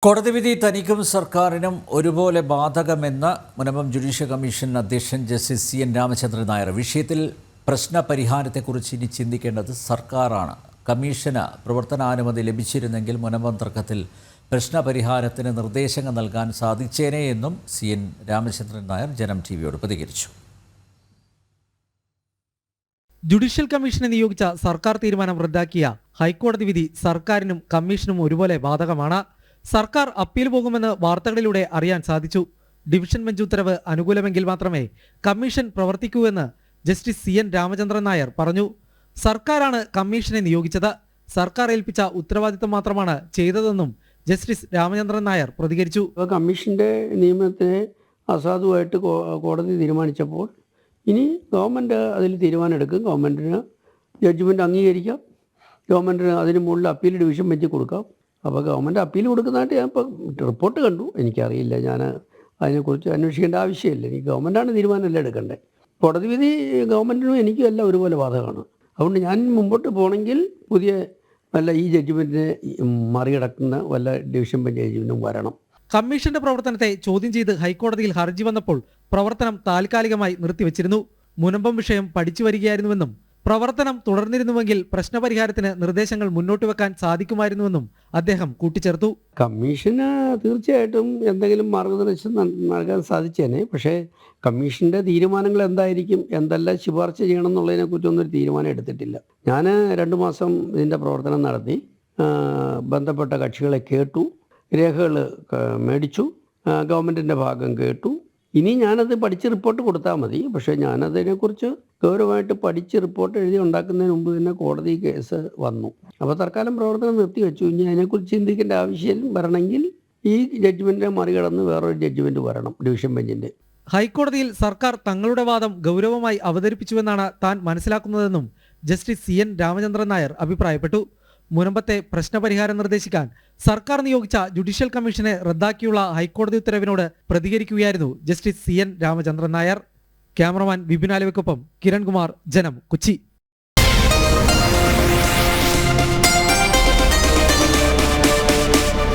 കോടതി വിധി തനിക്കും സർക്കാരിനും ഒരുപോലെ ബാധകമെന്ന് മുനമ്പം ജുഡീഷ്യൽ കമ്മീഷൻ അധ്യക്ഷൻ justice C N Ramachandran Nair. വിഷയത്തിൽ പ്രശ്നപരിഹാരത്തെക്കുറിച്ച് ഇനി ചിന്തിക്കേണ്ടത് സർക്കാരാണ്. കമ്മീഷന് പ്രവർത്തനാനുമതി ലഭിച്ചിരുന്നെങ്കിൽ മുനമ്പം തർക്കത്തിൽ പ്രശ്നപരിഹാരത്തിന് നിർദ്ദേശങ്ങൾ നൽകാൻ സാധിച്ചേനെ എന്നും സി എൻ രാമചന്ദ്രൻ നായർ ജനം ടിവിയോട് പ്രതികരിച്ചു. ജുഡീഷ്യൽ കമ്മീഷനെ നിയോഗിച്ച സർക്കാർ തീരുമാനം റദ്ദാക്കിയ ഹൈക്കോടതി വിധി സർക്കാരിനും കമ്മീഷനും ഒരുപോലെ ബാധകമാണ്. സർക്കാർ അപ്പീൽ പോകുമെന്ന് വാർത്തകളിലൂടെ അറിയാൻ സാധിച്ചു. ഡിവിഷൻ ബെഞ്ച് ഉത്തരവ് അനുകൂലമെങ്കിൽ മാത്രമേ കമ്മീഷൻ പ്രവർത്തിക്കൂ എന്ന് justice C N Ramachandran Nair പറഞ്ഞു. സർക്കാരാണ് കമ്മീഷനെ നിയോഗിച്ചത്. സർക്കാർ ഏൽപ്പിച്ച ഉത്തരവാദിത്തം മാത്രമാണ് ചെയ്തതെന്നും ജസ്റ്റിസ് രാമചന്ദ്രൻ നായർ പ്രതികരിച്ചു. കമ്മീഷന്റെ നിയമനത്തിനെ അസാധുവായിട്ട് കോടതി തീരുമാനിച്ചപ്പോൾ ഇനി ഗവൺമെൻറ് അതിൽ തീരുമാനമെടുക്കും. ഗവൺമെൻറ്റിന് ജഡ്ജ്മെൻറ്റ് അംഗീകരിക്കാം. ഗവൺമെൻറ്റിന് അതിന് മുകളിൽ അപ്പീൽ ഡിവിഷൻ ബെഞ്ചിൽ കൊടുക്കാം. അപ്പോൾ ഗവൺമെൻറ് അപ്പീൽ കൊടുക്കുന്നതായിട്ട് ഞാൻ ഇപ്പോൾ റിപ്പോർട്ട് കണ്ടു. എനിക്കറിയില്ല, ഞാൻ അതിനെക്കുറിച്ച് അന്വേഷിക്കേണ്ട ആവശ്യമില്ല. എനിക്ക് ഗവൺമെൻറ്റാണ് തീരുമാനമല്ല എടുക്കേണ്ടത്. കോടതി വിധി ഗവൺമെൻറ്റിനും എനിക്കും എല്ലാം ഒരുപോലെ ബാധകമാണ്. അതുകൊണ്ട് ഞാൻ മുമ്പോട്ട് പോകണമെങ്കിൽ പുതിയ വല്ല ഈ ജഡ്ജ്മെൻറ്റിനെ മറികടക്കുന്ന വല്ല ഡിവിഷൻ ബെഞ്ച് ജഡ്ജ്മെൻറ്റും വരണം. കമ്മീഷന്റെ പ്രവർത്തനത്തെ ചോദ്യം ചെയ്ത് ഹൈക്കോടതിയിൽ ഹർജി വന്നപ്പോൾ പ്രവർത്തനം താൽക്കാലികമായി നിർത്തിവച്ചിരുന്നു. മുനമ്പം വിഷയം പഠിച്ചു വരികയായിരുന്നുവെന്നും പ്രവർത്തനം തുടർന്നിരുന്നുവെങ്കിൽ പ്രശ്നപരിഹാരത്തിന് നിർദ്ദേശങ്ങൾ മുന്നോട്ട് വെക്കാൻ സാധിക്കുമായിരുന്നുവെന്നും അദ്ദേഹം കൂട്ടിച്ചേർത്തു. കമ്മീഷന് തീർച്ചയായിട്ടും എന്തെങ്കിലും മാർഗനിർദ്ദേശം നൽകാൻ സാധിച്ചേനെ. പക്ഷേ കമ്മീഷൻ്റെ തീരുമാനങ്ങൾ എന്തായിരിക്കും, എന്തെല്ലാം ശുപാർശ ചെയ്യണം എന്നുള്ളതിനെക്കുറിച്ചൊന്നും ഒരു തീരുമാനം എടുത്തിട്ടില്ല. ഞാൻ 2 മാസം ഇതിൻ്റെ പ്രവർത്തനം നടത്തി, ബന്ധപ്പെട്ട കക്ഷികളെ കേട്ടു, രേഖകൾ മേടിച്ചു, ഗവൺമെൻറ്റിൻ്റെ ഭാഗം കേട്ടു. ഇനി ഞാനത് പഠിച്ച് റിപ്പോർട്ട് കൊടുത്താൽ മതി. പക്ഷേ ഞാനതിനെക്കുറിച്ച് ഗൗരവമായിട്ട് പഠിച്ച് റിപ്പോർട്ട് എഴുതി ഉണ്ടാക്കുന്നതിന് മുമ്പ് തന്നെ കോടതി കേസ് വന്നു. അപ്പോൾ തൽക്കാലം പ്രവർത്തനം നിർത്തിവെച്ചു. ഇനി അതിനെക്കുറിച്ച് ചിന്തിക്കേണ്ട ആവശ്യം വരണമെങ്കിൽ ഈ ജഡ്ജ്മെൻറ്റിനെ മറികടന്ന് വേറൊരു ജഡ്ജ്മെൻറ്റ് വരണം, ഡിവിഷൻ ബെഞ്ചിൻ്റെ. ഹൈക്കോടതിയിൽ സർക്കാർ തങ്ങളുടെ വാദം ഗൗരവമായി അവതരിപ്പിച്ചുവെന്നാണ് താൻ മനസ്സിലാക്കുന്നതെന്നും justice C N Ramachandran Nair അഭിപ്രായപ്പെട്ടു. മുനമ്പത്തെ പ്രശ്നപരിഹാരം നിർദ്ദേശിക്കാൻ സർക്കാർ നിയോഗിച്ച ജുഡീഷ്യൽ കമ്മീഷനെ റദ്ദാക്കിയുള്ള ഹൈക്കോടതി ഉത്തരവിനോട് പ്രതികരിക്കുകയായിരുന്നു justice C N Ramachandran Nair. Cameraman Vipin ആലുവയ്ക്കൊപ്പം കിരൺകുമാർ, ജനം, കൊച്ചി.